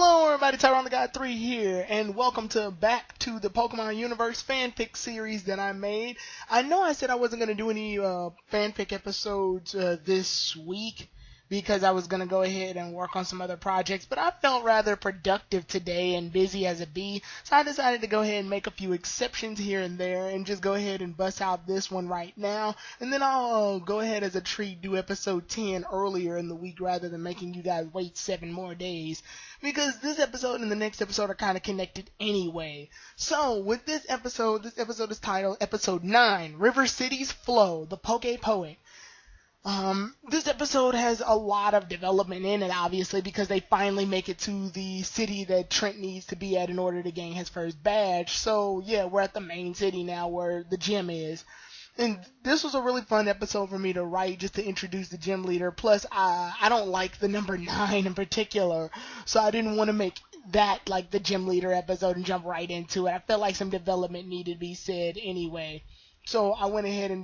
Hello everybody, Tajri the Guy 3 here, and welcome back to the Pokemon Universe fanfic series that I made. I know I said I wasn't going to do any fanfic episodes this week because I was going to go ahead and work on some other projects, but I felt rather productive today and busy as a bee, so I decided to go ahead and make a few exceptions here and there and just go ahead and bust out this one right now, and then I'll go ahead as a treat do episode 10 earlier in the week rather than making you guys wait 7 more days. Because this episode and the next episode are kind of connected anyway. So, with this episode is titled Episode 9, River City's Flow, the Poke Poet. This episode has a lot of development in it, obviously, because they finally make it to the city that Trent needs to be at in order to gain his first badge. So, yeah, we're at the main city now where the gym is. And this was a really fun episode for me to write just to introduce the gym leader. Plus, I don't like the number 9 in particular, so I didn't want to make that like the gym leader episode and jump right into it. I felt like some development needed to be said anyway. So I went ahead and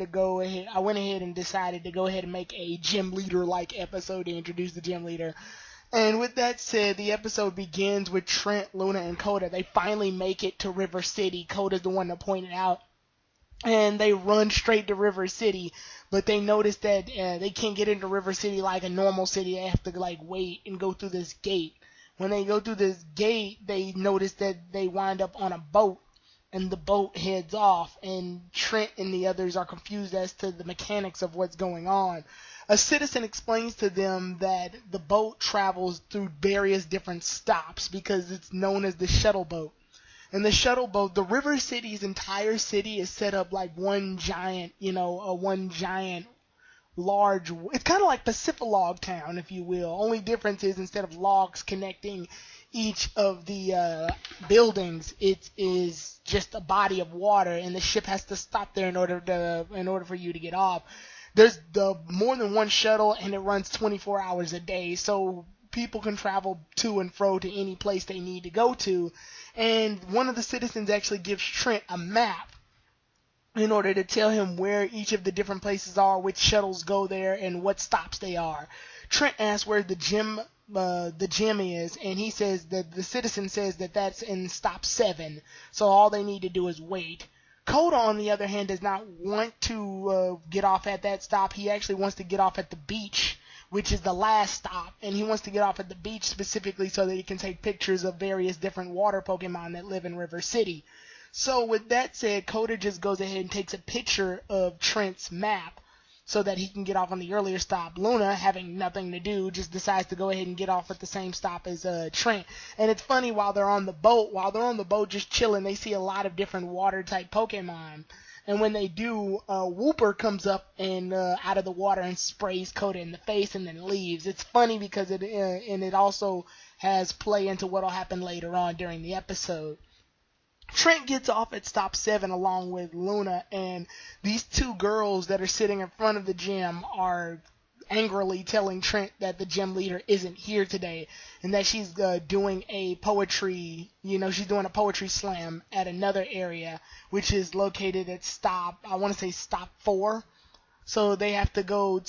decided to go ahead and make a gym leader-like episode to introduce the gym leader. And with that said, the episode begins with Trent, Luna, and Coda. They finally make it to River City. Coda's the one that pointed out. And they run straight to River City, but they notice that they can't get into River City like a normal city. They have to like wait and go through this gate. When they go through this gate, they notice that they wind up on a boat, and the boat heads off, and Trent and the others are confused as to the mechanics of what's going on. A citizen explains to them that the boat travels through various different stops because it's known as the shuttle boat. And the shuttle boat, the River City's entire city is set up like one giant, large, it's kind of like Pacific Town, if you will. Only difference is instead of logs connecting each of the buildings, it is just a body of water, and the ship has to stop there in order for you to get off. There's more than one shuttle, and it runs 24 hours a day, so people can travel to and fro to any place they need to go to. And one of the citizens actually gives Trent a map in order to tell him where each of the different places are, which shuttles go there, and what stops they are. Trent asks where the gym is, and he says that the citizen says that that's in stop 7, so all they need to do is wait. Coda, on the other hand, does not want to get off at that stop. He actually wants to get off at the beach, which is the last stop, and he wants to get off at the beach specifically so that he can take pictures of various different water Pokemon that live in River City. So with that said, Coda just goes ahead and takes a picture of Trent's map so that he can get off on the earlier stop. Luna, having nothing to do, just decides to go ahead and get off at the same stop as Trent. And it's funny, while they're on the boat just chilling, they see a lot of different water-type Pokemon. And when they do, Wooper comes up and out of the water and sprays Coda in the face and then leaves. It's funny because it also has play into what will happen later on during the episode. Trent gets off at stop 7 along with Luna, and these two girls that are sitting in front of the gym are angrily telling Trent that the gym leader isn't here today and that she's doing a poetry slam at another area, which is located at stop 4. So they have to go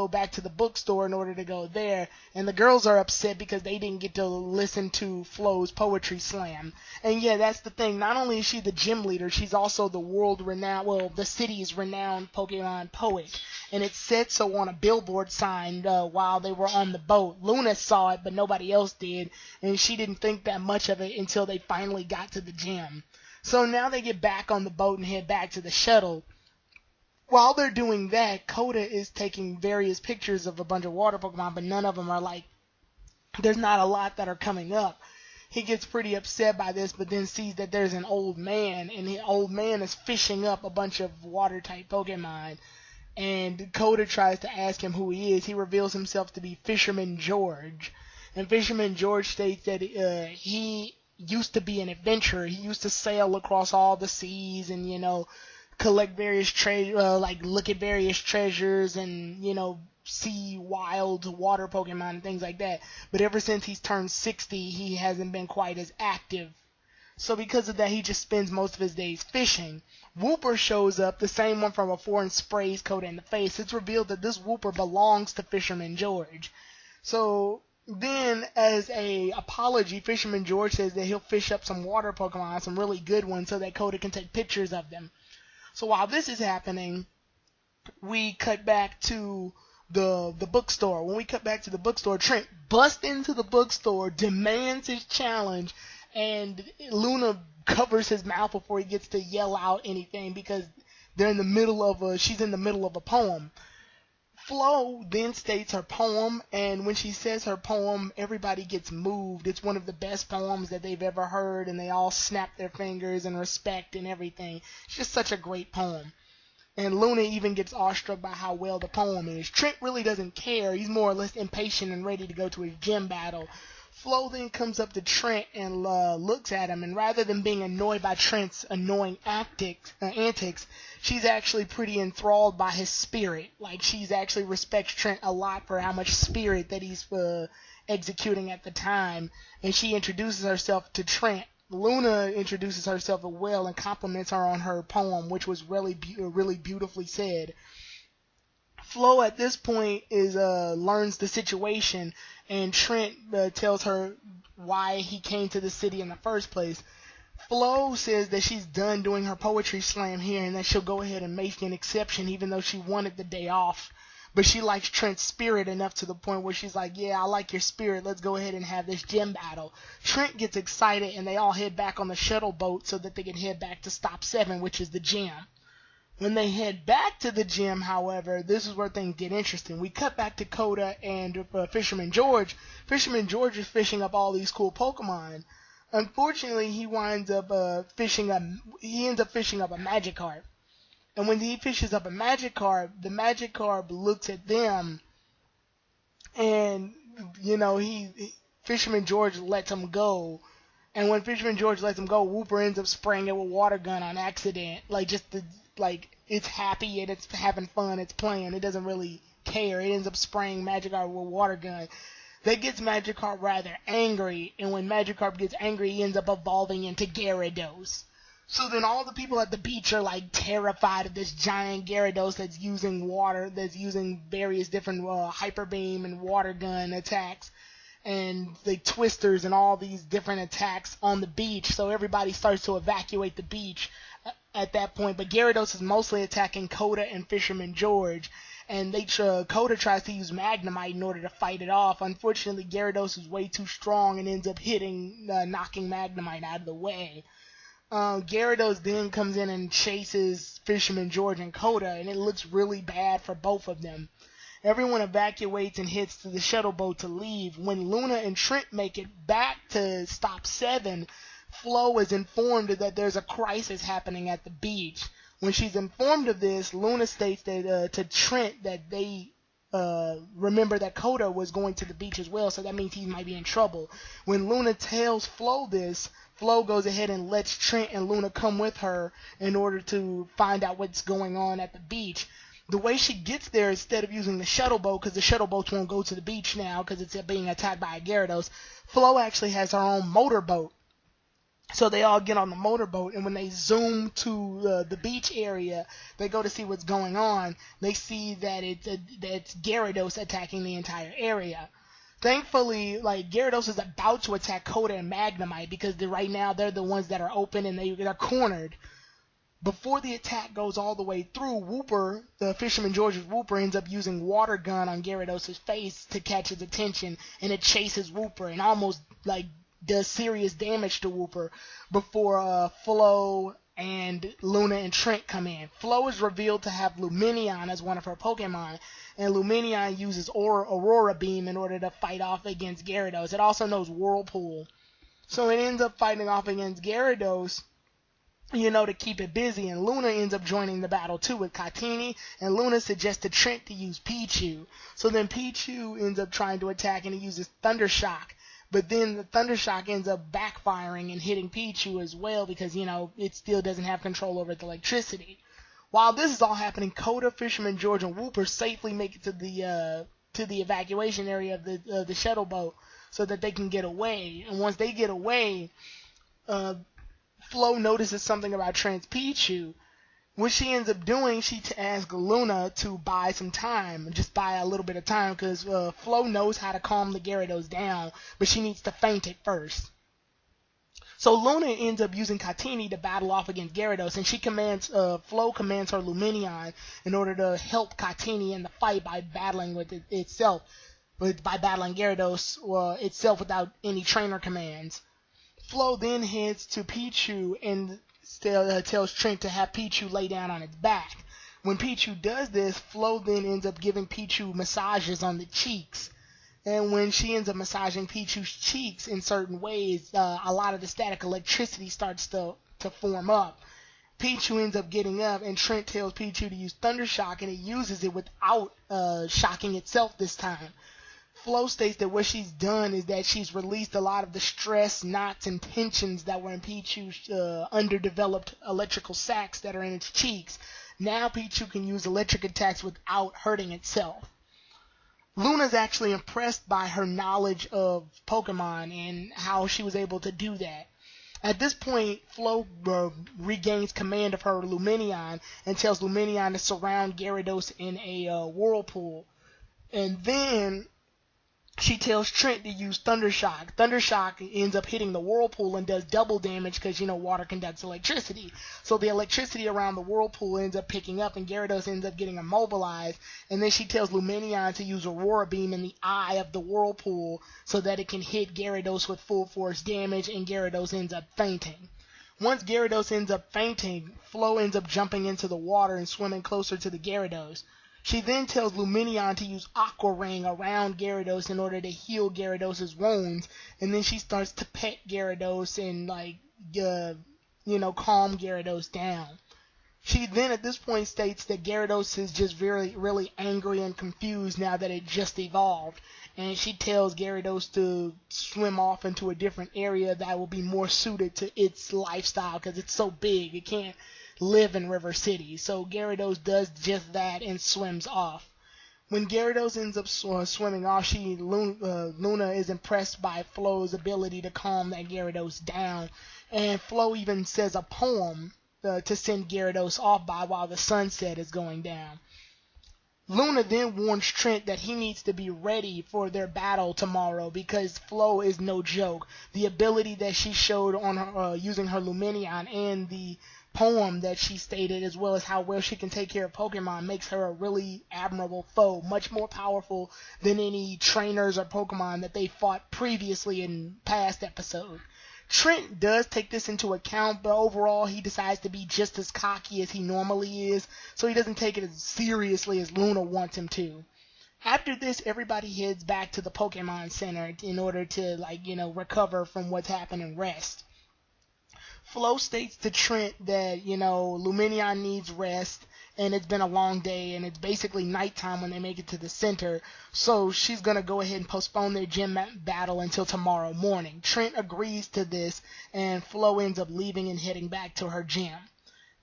back to the bookstore in order to go there, and the girls are upset because they didn't get to listen to Flo's poetry slam. And yeah, that's the thing. Not only is she the gym leader, she's also the city's renowned Pokemon poet. And it said so on a billboard sign while they were on the boat. Luna saw it, but nobody else did, and she didn't think that much of it until they finally got to the gym. So now they get back on the boat and head back to the shuttle. While they're doing that, Coda is taking various pictures of a bunch of water Pokemon, but none of them are there's not a lot that are coming up. He gets pretty upset by this, but then sees that there's an old man, and the old man is fishing up a bunch of water-type Pokemon. And Coda tries to ask him who he is. He reveals himself to be Fisherman George. And Fisherman George states that he used to be an adventurer. He used to sail across all the seas and, collect various look at various treasures and, see wild water Pokemon and things like that. But ever since he's turned 60, he hasn't been quite as active. So because of that, he just spends most of his days fishing. Wooper shows up, the same one from before, and sprays Coda in the face. It's revealed that this Wooper belongs to Fisherman George. So Then, as a apology, Fisherman George says that he'll fish up some water Pokemon, some really good ones, so that Coda can take pictures of them. So while this is happening, we cut back to the bookstore. When we cut back to the bookstore, Trent busts into the bookstore, demands his challenge, and Luna covers his mouth before he gets to yell out anything because she's in the middle of a poem. Flo then states her poem, and when she says her poem, everybody gets moved. It's one of the best poems that they've ever heard, and they all snap their fingers in respect and everything. It's just such a great poem. And Luna even gets awestruck by how well the poem is. Trent really doesn't care. He's more or less impatient and ready to go to his gym battle. Flo then comes up to Trent and looks at him, and rather than being annoyed by Trent's annoying antics, she's actually pretty enthralled by his spirit. Like, she's actually respects Trent a lot for how much spirit that he's executing at the time, and she introduces herself to Trent. Luna introduces herself as well and compliments her on her poem, which was really beautifully said. Flo at this point learns the situation, and Trent tells her why he came to the city in the first place. Flo says that she's done doing her poetry slam here and that she'll go ahead and make an exception even though she wanted the day off. But she likes Trent's spirit enough to the point where she's like, yeah, I like your spirit. Let's go ahead and have this gym battle. Trent gets excited and they all head back on the shuttle boat so that they can head back to Stop 7, which is the gym. When they head back to the gym, however, this is where things get interesting. We cut back to Coda and Fisherman George. Fisherman George is fishing up all these cool Pokemon. Unfortunately, he ends up fishing up a Magikarp. And when he fishes up a Magikarp, the Magikarp looks at them, and Fisherman George lets him go. And when Fisherman George lets him go, Wooper ends up spraying it with water gun on accident. It's happy and it's having fun, it's playing. It doesn't really care. It ends up spraying Magikarp with water gun. That gets Magikarp rather angry, and when Magikarp gets angry, he ends up evolving into Gyarados. So then all the people at the beach are terrified of this giant Gyarados that's using various different Hyper Beam and Water Gun attacks, and the Twisters and all these different attacks on the beach. So everybody starts to evacuate the beach at that point. But Gyarados is mostly attacking Coda and Fisherman George, and Coda tries to use Magnemite in order to fight it off. Unfortunately, Gyarados is way too strong and ends up knocking Magnemite out of the way. Gyarados then comes in and chases Fisherman George and Coda, and it looks really bad for both of them. Everyone evacuates and heads to the shuttle boat to leave. When Luna and Trent make it back to Stop 7, Flo is informed that there's a crisis happening at the beach. When she's informed of this, Luna states that to Trent that they remember that Coda was going to the beach as well, so that means he might be in trouble. When Luna tells Flo this, Flo goes ahead and lets Trent and Luna come with her in order to find out what's going on at the beach. The way she gets there, instead of using the shuttle boat, because the shuttle boats won't go to the beach now because it's being attacked by a Gyarados, Flo actually has her own motorboat. So they all get on the motorboat, and when they zoom to the beach area, they go to see what's going on. They see that it's Gyarados attacking the entire area. Thankfully, Gyarados is about to attack Coda and Magnemite because right now they're the ones that are open and they're cornered. Before the attack goes all the way through, Wooper, the Fisherman George's Wooper, ends up using Water Gun on Gyarados' face to catch his attention, and it chases Wooper and almost does serious damage to Wooper before Flo and Luna and Trent come in. Flo is revealed to have Lumineon as one of her Pokemon, and Lumineon uses Aurora Beam in order to fight off against Gyarados. It also knows Whirlpool. So it ends up fighting off against Gyarados, to keep it busy, and Luna ends up joining the battle too with Katini, and Luna suggests to Trent to use Pichu. So then Pichu ends up trying to attack, and he uses Thunder Shock. But then the Thunder Shock ends up backfiring and hitting Pichu as well because, it still doesn't have control over the electricity. While this is all happening, Coda, Fisherman George, and Wooper safely make it to the evacuation area of the shuttle boat so that they can get away. And once they get away, Flo notices something about Trent's Pichu. What she ends up doing, she asks Luna to buy some time, just buy a little bit of time, because Flo knows how to calm the Gyarados down, but she needs to feint it first. So Luna ends up using Katini to battle off against Gyarados, and Flo commands her Lumineon in order to help Katini in the fight by battling with itself, by battling Gyarados itself without any trainer commands. Flo then heads to Pichu and tells Trent to have Pichu lay down on its back. When Pichu does this, Flo then ends up giving Pichu massages on the cheeks. And when she ends up massaging Pichu's cheeks in certain ways, a lot of the static electricity starts to form up. Pichu ends up getting up, and Trent tells Pichu to use Thunder Shock, and he uses it without shocking itself this time. Flo states that what she's done is that she's released a lot of the stress, knots, and tensions that were in Pichu's underdeveloped electrical sacs that are in its cheeks. Now Pichu can use electric attacks without hurting itself. Luna's actually impressed by her knowledge of Pokemon and how she was able to do that. At this point, Flo regains command of her Lumineon and tells Lumineon to surround Gyarados in a whirlpool. And then she tells Trent to use Thunder Shock. Thunder Shock ends up hitting the whirlpool and does double damage because, water conducts electricity. So the electricity around the whirlpool ends up picking up and Gyarados ends up getting immobilized. And then she tells Lumineon to use Aurora Beam in the eye of the whirlpool so that it can hit Gyarados with full force damage, and Gyarados ends up fainting. Once Gyarados ends up fainting, Flo ends up jumping into the water and swimming closer to the Gyarados. She then tells Lumineon to use Aqua Ring around Gyarados in order to heal Gyarados' wounds, and then she starts to pet Gyarados and calm Gyarados down. She then at this point states that Gyarados is just really, really angry and confused now that it just evolved, and she tells Gyarados to swim off into a different area that will be more suited to its lifestyle because it's so big it can't live in River City. So Gyarados does just that and swims off. When Gyarados ends up swimming off, Luna is impressed by Flo's ability to calm that Gyarados down, and Flo even says a poem to send Gyarados off by while the sunset is going down. Luna then warns Trent that he needs to be ready for their battle tomorrow because Flo is no joke. The ability that she showed on her, using her Lumineon and the poem that she stated, as well as how well she can take care of Pokemon, makes her a really admirable foe, much more powerful than any trainers or Pokemon that they fought previously in past episodes. Trent does take this into account, but overall he decides to be just as cocky as he normally is, so he doesn't take it as seriously as Luna wants him to. After this, everybody heads back to the Pokemon Center in order to, recover from what's happened and rest. Flo states to Trent that, Lumineon needs rest, and it's been a long day, and it's basically nighttime when they make it to the center, so she's going to go ahead and postpone their gym battle until tomorrow morning. Trent agrees to this, and Flo ends up leaving and heading back to her gym.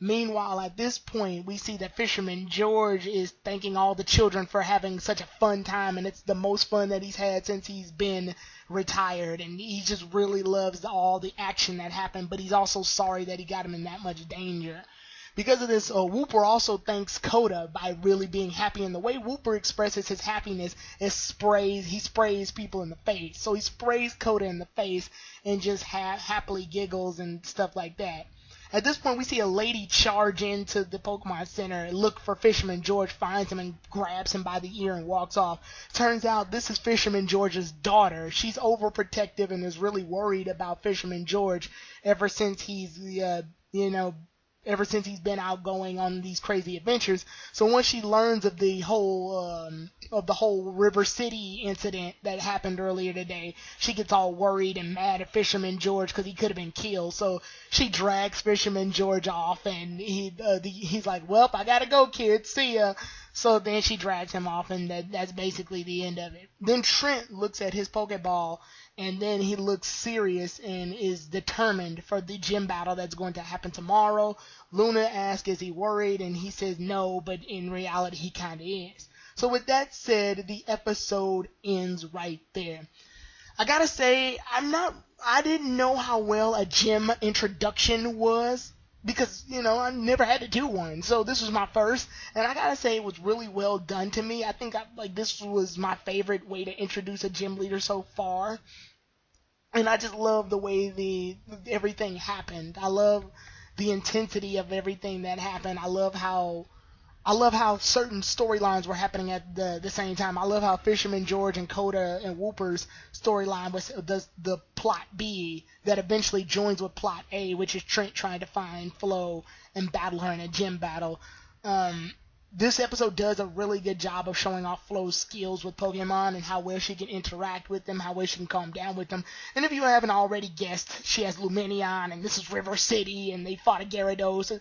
Meanwhile, at this point, we see that Fisherman George is thanking all the children for having such a fun time, and it's the most fun that he's had since he's been retired, and he just really loves all the action that happened, but he's also sorry that he got him in that much danger. Because of this, Wooper also thanks Coda by really being happy, and the way Wooper expresses his happiness is he sprays people in the face. So he sprays Coda in the face and just happily giggles and stuff like that. At this point, we see a lady charge into the Pokemon Center, look for Fisherman George, finds him, and grabs him by the ear and walks off. Turns out this is Fisherman George's daughter. She's overprotective and is really worried about Fisherman George ever since he's, ever since he's been out going on these crazy adventures. So once she learns of the whole River City incident that happened earlier today, she gets all worried and mad at Fisherman George because he could have been killed. So she drags Fisherman George off, and he's like, "Well, I gotta go, kid. See ya." So then she drags him off, and that's basically the end of it. Then Trent looks at his Pokeball, and then he looks serious and is determined for the gym battle that's going to happen tomorrow. Luna asks, is he worried? And he says no, but in reality he kind of is. So with that said, the episode ends right there. I gotta say, I didn't know how well a gym introduction was because, I never had to do one. So this was my first, and I gotta say it was really well done to me. I think this was my favorite way to introduce a gym leader so far. And I just love the way everything happened. I love the intensity of everything that happened. I love how certain storylines were happening at the same time. I love how Fisherman George and Coda and Whooper's storyline was the plot B that eventually joins with plot A, which is Trent trying to find Flo and battle her in a gym battle. This episode does a really good job of showing off Flo's skills with Pokemon and how well she can interact with them, how well she can calm down with them. And if you haven't already guessed, she has Lumineon, and this is River City, and they fought a Gyarados.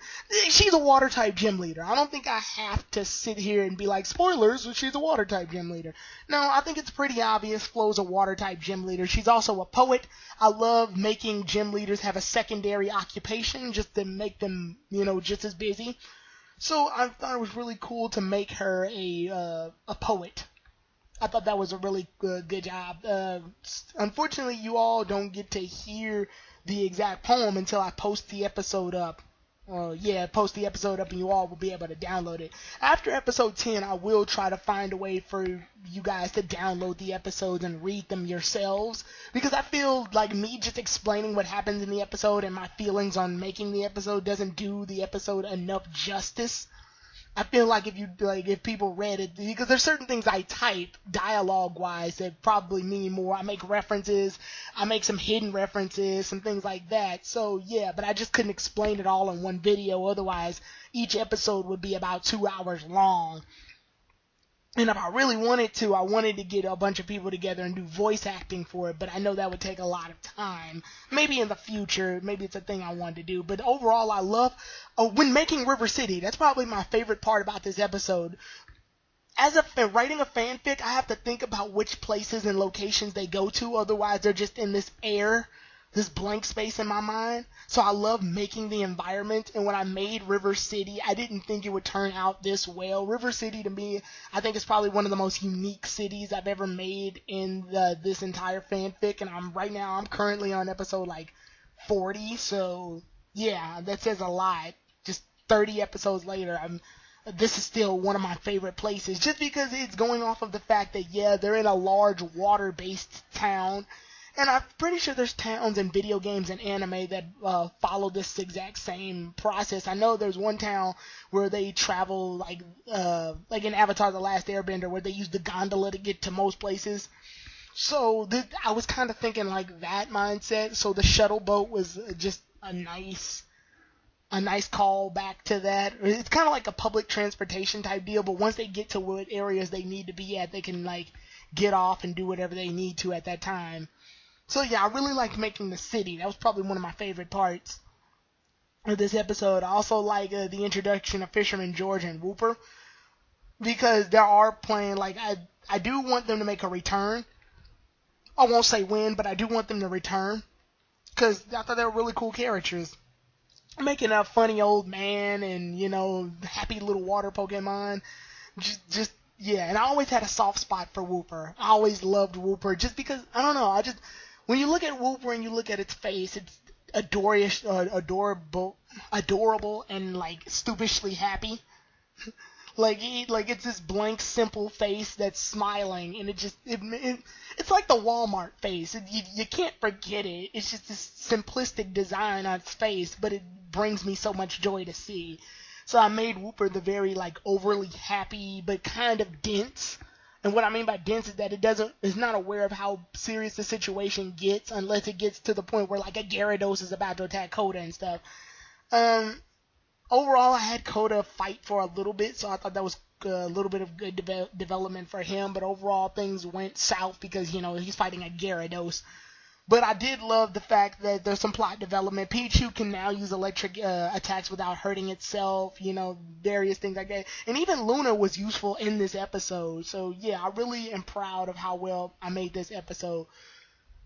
She's a Water-type gym leader. I don't think I have to sit here and be like, spoilers, she's a Water-type gym leader. No, I think it's pretty obvious Flo's a Water-type gym leader. She's also a poet. I love making gym leaders have a secondary occupation just to make them, just as busy. So I thought it was really cool to make her a poet. I thought that was a really good job. Unfortunately, you all don't get to hear the exact poem until I post the episode up. Post the episode up and you all will be able to download it. After episode 10, I will try to find a way for you guys to download the episodes and read them yourselves, because I feel like me just explaining what happens in the episode and my feelings on making the episode doesn't do the episode enough justice. I feel like if people read it, because there's certain things I type dialogue-wise that probably mean more. I make references, I make some hidden references, some things like that. So yeah, but I just couldn't explain it all in one video. Otherwise, each episode would be about 2 hours long. And if I really wanted to, I wanted to get a bunch of people together and do voice acting for it, but I know that would take a lot of time. Maybe in the future, maybe it's a thing I wanted to do. But overall, I love, when making River City, that's probably my favorite part about this episode. As writing a fanfic, I have to think about which places and locations they go to, otherwise they're just in this this blank space in my mind. So I love making the environment, and when I made River City, I didn't think it would turn out this well. River City, to me, I think is probably one of the most unique cities I've ever made in this entire fanfic, and I'm currently on episode 40, so yeah, that says a lot. Just 30 episodes later, this is still one of my favorite places, just because it's going off of the fact that, they're in a large water-based town. And I'm pretty sure there's towns in video games and anime that follow this exact same process. I know there's one town where they travel like in Avatar: The Last Airbender, where they use the gondola to get to most places. So I was kind of thinking like that mindset. So the shuttle boat was just a nice call back to that. It's kind of like a public transportation type deal, but once they get to what areas they need to be at, they can get off and do whatever they need to at that time. So yeah, I really liked making the city. That was probably one of my favorite parts of this episode. I also like the introduction of Fisherman George and Whooper, because they are playing, I do want them to make a return. I won't say when, but I do want them to return, because I thought they were really cool characters. Making a funny old man and, happy little water Pokemon. Yeah, and I always had a soft spot for Whooper. I always loved Whooper, just because, I don't know, when you look at Whooper and you look at its face, it's adorable, and stupidly happy. It's this blank, simple face that's smiling, and it's like the Walmart face. You can't forget it. It's just this simplistic design on its face, but it brings me so much joy to see. So I made Whooper the very overly happy, but kind of dense. And what I mean by dense is that it's not aware of how serious the situation gets unless it gets to the point where a Gyarados is about to attack Coda and stuff. Overall, I had Coda fight for a little bit, so I thought that was a little bit of good development for him. But overall, things went south because, he's fighting a Gyarados. But I did love the fact that there's some plot development. Pichu can now use electric attacks without hurting itself, various things like that. And even Luna was useful in this episode. So, yeah, I really am proud of how well I made this episode.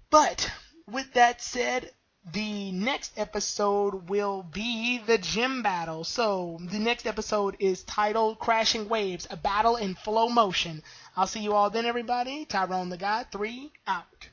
But, with that said, the next episode will be the gym battle. So, the next episode is titled Crashing Waves, a battle in flow motion. I'll see you all then, everybody. Tyrone the God, 3, out.